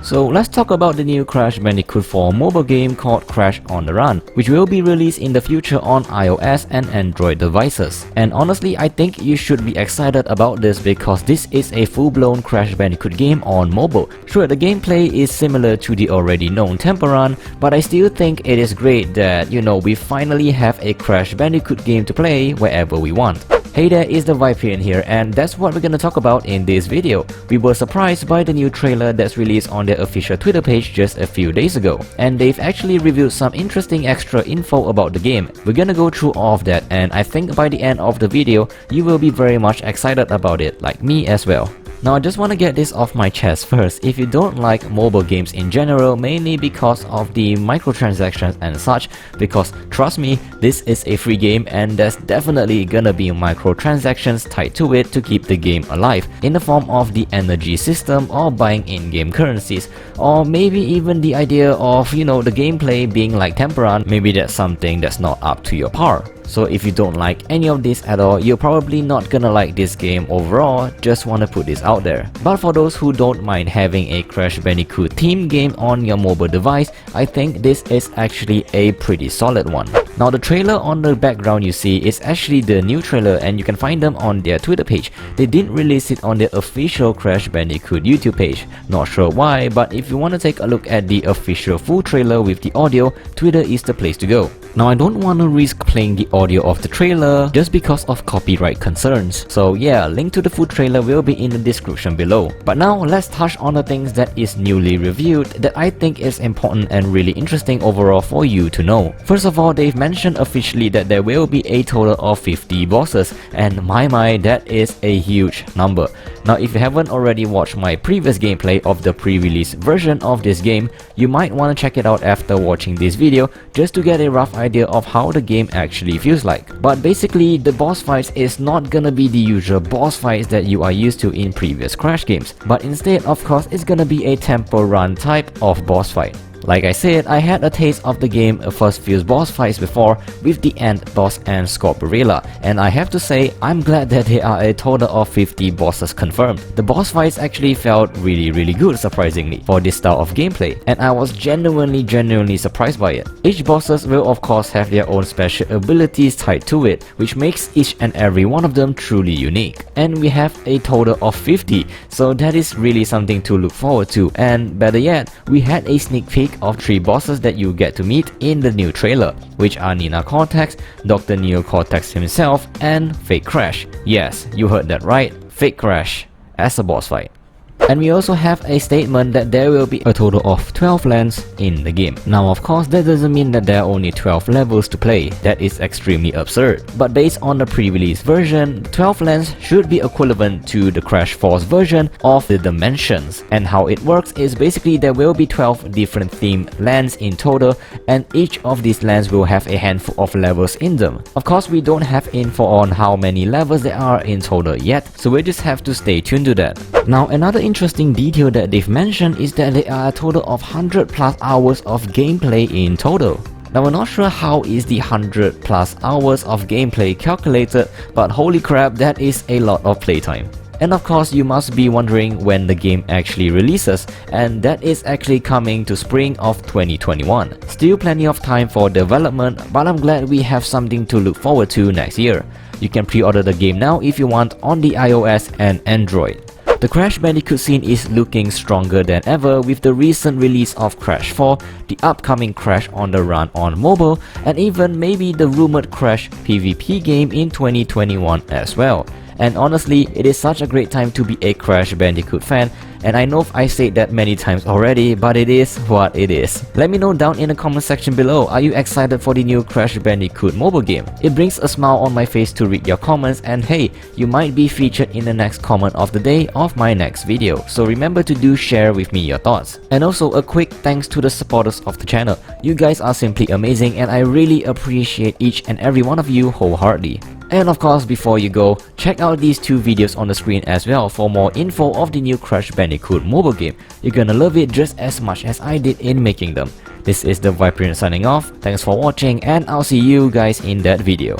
So let's talk about the new Crash Bandicoot 4 mobile game called Crash on the Run, which will be released in the future on iOS and Android devices. And honestly, I think you should be excited about this because this is a full-blown Crash Bandicoot game on mobile. Sure, the gameplay is similar to the already known Temple Run, but I still think it is great that, we finally have a Crash Bandicoot game to play wherever we want. Hey there, it's the Viperian here, and that's what we're gonna talk about in this video. We were surprised by the new trailer that's released on their official Twitter page just a few days ago, and they've actually revealed some interesting extra info about the game. We're gonna go through all of that, and I think by the end of the video, you will be very much excited about it, like me as well. Now I just want to get this off my chest first. If you don't like mobile games in general, mainly because of the microtransactions and such, because trust me, this is a free game and there's definitely gonna be microtransactions tied to it to keep the game alive, in the form of the energy system or buying in-game currencies, or maybe even the idea of, the gameplay being like Temple Run. Maybe that's something that's not up to your par. So if you don't like any of this at all, you're probably not gonna like this game overall, just wanna put this out there. But for those who don't mind having a Crash Bandicoot themed game on your mobile device, I think this is actually a pretty solid one. Now the trailer on the background you see is actually the new trailer and you can find them on their Twitter page. They didn't release it on their official Crash Bandicoot YouTube page. Not sure why, but if you want to take a look at the official full trailer with the audio, Twitter is the place to go. Now I don't want to risk playing the audio of the trailer just because of copyright concerns. So yeah, link to the full trailer will be in the description below. But now let's touch on the things that is newly revealed that I think is important and really interesting overall for you to know. First of all, they've mentioned officially that there will be a total of 50 bosses, and my, that is a huge number. Now if you haven't already watched my previous gameplay of the pre-release version of this game, you might want to check it out after watching this video just to get a rough idea of how the game actually feels like. But basically, the boss fights is not gonna be the usual boss fights that you are used to in previous Crash games, but instead, of course, it's gonna be a Temple Run type of boss fight. Like I said, I had a taste of the game first few boss fights before with the Ant boss and Scorporilla, and I have to say, I'm glad that there are a total of 50 bosses confirmed. The boss fights actually felt really good, surprisingly, for this style of gameplay, and I was genuinely surprised by it. Each bosses will of course have their own special abilities tied to it, which makes each and every one of them truly unique. And we have a total of 50, so that is really something to look forward to, and better yet, we had a sneak peek of 3 bosses that you get to meet in the new trailer, which are Nina Cortex, Dr. Neo Cortex himself, and Fake Crash. Yes, you heard that right, Fake Crash as a boss fight. And we also have a statement that there will be a total of 12 lands in the game. Now of course that doesn't mean that there are only 12 levels to play, that is extremely absurd. But based on the pre-release version, 12 lands should be equivalent to the Crash Force version of the dimensions. And how it works is basically there will be 12 different themed lands in total, and each of these lands will have a handful of levels in them. Of course we don't have info on how many levels there are in total yet, so we just have to stay tuned to that. Now another interesting detail that they've mentioned is that there are a total of 100+ hours of gameplay in total. Now we're not sure how is the 100+ hours of gameplay calculated, but holy crap, that is a lot of playtime. And of course you must be wondering when the game actually releases, and that is actually coming to spring of 2021. Still plenty of time for development, but I'm glad we have something to look forward to next year. You can pre-order the game now if you want on the iOS and Android. The Crash Bandicoot scene is looking stronger than ever with the recent release of Crash 4, the upcoming Crash on the Run on mobile, and even maybe the rumored Crash PvP game in 2021 as well. And honestly, it is such a great time to be a Crash Bandicoot fan, and I know I said that many times already, but it is what it is. Let me know down in the comment section below, are you excited for the new Crash Bandicoot mobile game? It brings a smile on my face to read your comments, and hey, you might be featured in the next comment of the day of my next video, so remember to do share with me your thoughts. And also a quick thanks to the supporters of the channel. You guys are simply amazing and I really appreciate each and every one of you wholeheartedly. And of course, before you go, check out these 2 videos on the screen as well for more info of the new Crash Bandicoot mobile game. You're gonna love it just as much as I did in making them. This is the Viperian signing off, thanks for watching, and I'll see you guys in that video.